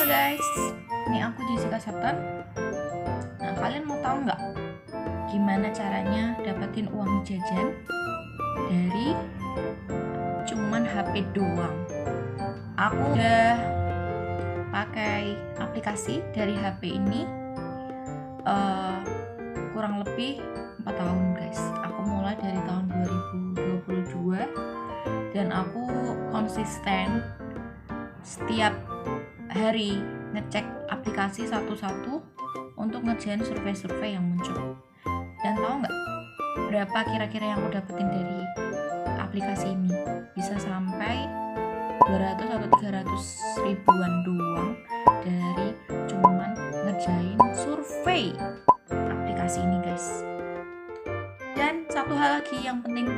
Halo guys, ini aku Jessica Septon. Nah, kalian mau tahu nggak gimana caranya dapetin uang jajan dari cuman HP doang? Aku udah pakai aplikasi dari HP ini kurang lebih 4 tahun guys. Aku mulai dari tahun 2022 dan aku konsisten setiap hari ngecek aplikasi satu-satu untuk ngerjain survei-survei yang muncul. Dan tahu nggak berapa kira-kira yang aku dapetin dari aplikasi ini? Bisa sampai 200 atau 300 ribuan doang dari cuman ngerjain survei aplikasi ini guys. Dan satu hal lagi yang penting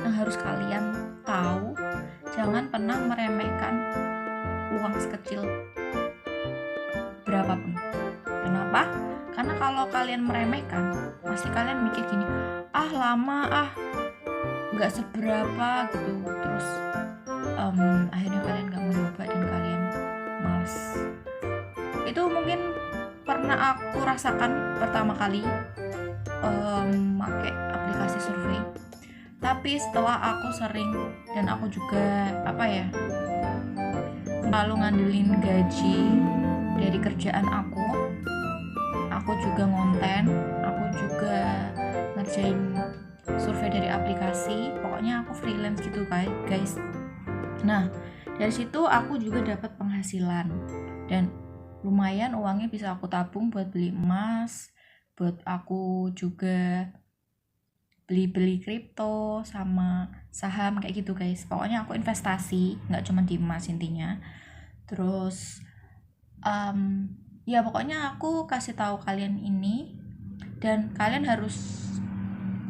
yang harus kalian tahu, jangan pernah meremehkan uang sekecil berapapun. Kenapa? Karena kalau kalian meremehkan, pasti kalian mikir gini, lama, nggak seberapa gitu. Terus akhirnya kalian nggak mau coba dan kalian males. Itu mungkin pernah aku rasakan pertama kali pakai aplikasi survei. Tapi setelah aku sering dan aku juga lalu ngandelin gaji dari kerjaan aku juga ngonten, aku juga ngerjain survei dari aplikasi, pokoknya aku freelance gitu guys. Nah, dari situ aku juga dapat penghasilan dan lumayan uangnya bisa aku tabung buat beli emas, buat aku juga beli kripto sama saham kayak gitu guys. Pokoknya aku investasi, nggak cuma di emas intinya. Terus ya pokoknya aku kasih tahu kalian ini dan kalian harus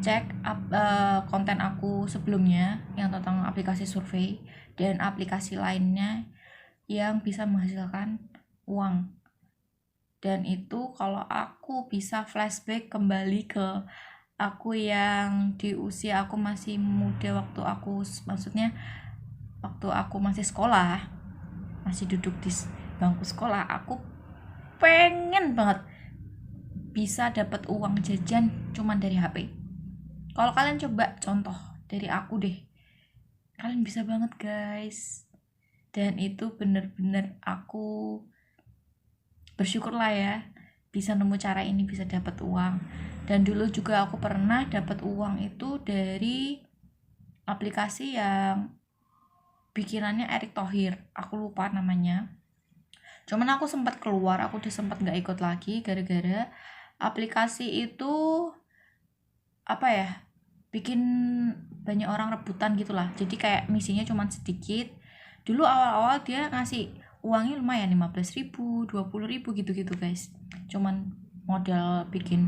cek konten aku sebelumnya yang tentang aplikasi survei dan aplikasi lainnya yang bisa menghasilkan uang. Dan itu kalau aku bisa flashback kembali ke aku yang di usia aku masih muda, waktu aku masih sekolah, masih duduk di bangku sekolah, aku pengen banget bisa dapat uang jajan cuman dari HP. Kalau kalian coba contoh dari aku deh, kalian bisa banget guys. Dan itu bener-bener aku bersyukur lah ya bisa nemu cara ini, bisa dapat uang. Dan dulu juga aku pernah dapat uang itu dari aplikasi yang bikinannya Erick Thohir, aku lupa namanya. Cuman aku sempat keluar, aku udah sempat nggak ikut lagi gara-gara aplikasi itu bikin banyak orang rebutan gitulah. Jadi kayak misinya cuma sedikit. Dulu awal-awal dia ngasih uangnya lumayan, 15.000, 20.000 gitu-gitu guys. Cuman modal bikin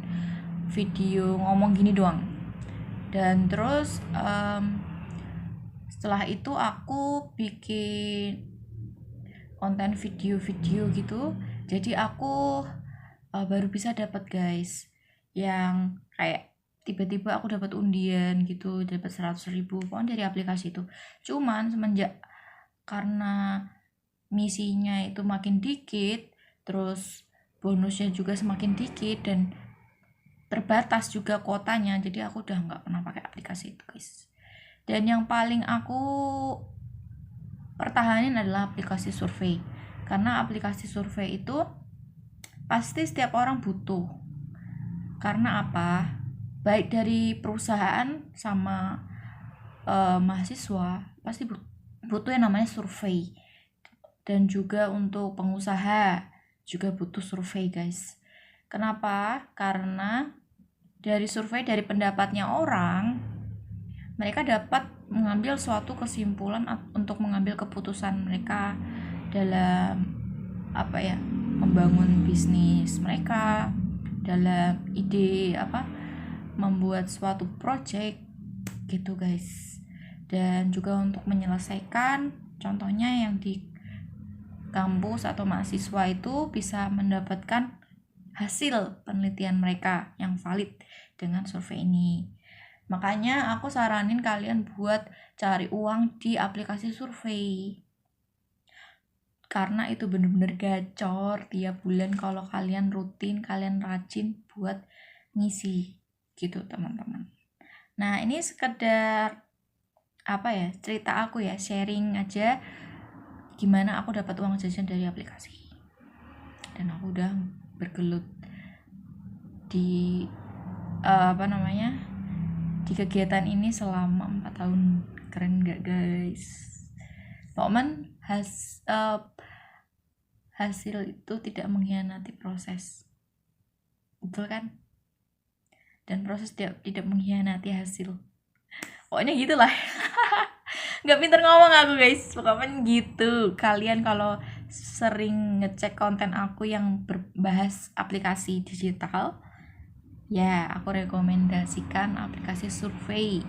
video ngomong gini doang. Dan terus setelah itu aku bikin konten video-video gitu, jadi aku baru bisa dapat guys yang kayak tiba-tiba aku dapat undian gitu, dapat 100.000 pokoknya dari aplikasi itu. Cuman semenjak karena misinya itu makin dikit, terus bonusnya juga semakin dikit dan terbatas juga kuotanya, jadi aku udah nggak pernah pakai aplikasi itu guys. Dan yang paling aku pertahanin adalah aplikasi survei, karena aplikasi survei itu pasti setiap orang butuh. Karena apa? Baik dari perusahaan sama mahasiswa pasti butuh yang namanya survei. Dan juga untuk pengusaha juga butuh survei guys. Kenapa? Karena dari survei, dari pendapatnya orang, mereka dapat mengambil suatu kesimpulan untuk mengambil keputusan mereka dalam membangun bisnis mereka, dalam ide membuat suatu project gitu guys. Dan juga untuk menyelesaikan, contohnya yang di kampus atau mahasiswa itu bisa mendapatkan hasil penelitian mereka yang valid dengan survei ini. Makanya aku saranin kalian buat cari uang di aplikasi survei. karena itu bener-bener gacor tiap bulan kalau kalian rutin, kalian rajin buat ngisi gitu teman-teman. Nah ini sekedar apa ya, cerita aku ya, sharing aja gimana aku dapat uang jajan dari aplikasi. Dan aku udah bergelut di di kegiatan ini selama 4 tahun. Keren gak guys? Pokoknya hasil itu tidak mengkhianati proses, betul kan? Dan proses tidak mengkhianati hasil, pokoknya gitulah. Nggak pinter ngomong aku guys, pokoknya gitu. Kalian kalau sering ngecek konten aku yang berbahas aplikasi digital, ya aku rekomendasikan aplikasi survei.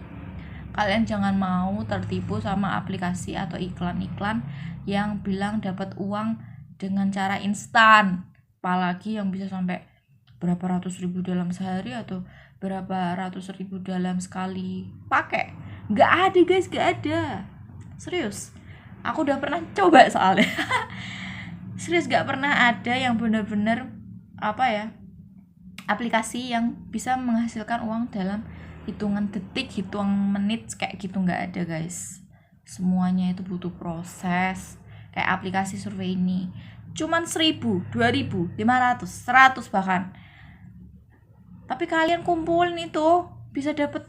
Kalian jangan mau tertipu sama aplikasi atau iklan-iklan yang bilang dapat uang dengan cara instan, apalagi yang bisa sampai berapa ratus ribu dalam sehari atau berapa ratus ribu dalam sekali pakai. Nggak ada guys, nggak ada, serius. Aku udah pernah coba soalnya. Serius, nggak pernah ada yang benar-benar aplikasi yang bisa menghasilkan uang dalam hitungan detik, hitungan menit kayak gitu, nggak ada guys. Semuanya itu butuh proses. Kayak aplikasi survei ini cuman 1.000, 2.000, 500, 100 bahkan, tapi kalian kumpulin itu bisa dapet,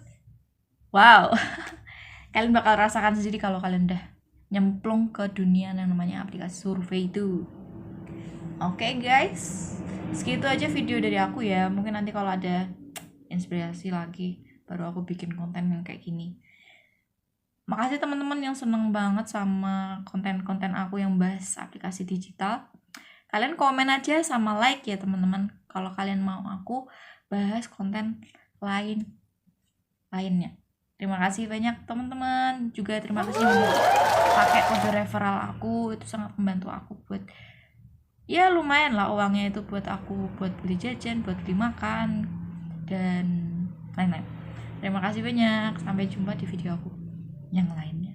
wow. Kalian bakal rasakan sendiri kalau kalian udah nyemplung ke dunia yang namanya aplikasi survei itu. Oke guys, segitu aja video dari aku ya. Mungkin nanti kalau ada inspirasi lagi baru aku bikin konten yang kayak gini. Makasih teman-teman yang seneng banget sama konten-konten aku yang bahas aplikasi digital. Kalian komen aja sama like ya teman-teman kalau kalian mau aku bahas konten lainnya. Terima kasih banyak teman-teman. Juga terima kasih udah pakai kode referral aku, itu sangat membantu aku buat ya lumayan lah uangnya itu buat aku buat beli jajan, buat beli makan dan lain-lain. Terima kasih banyak. Sampai jumpa di video aku yang lainnya.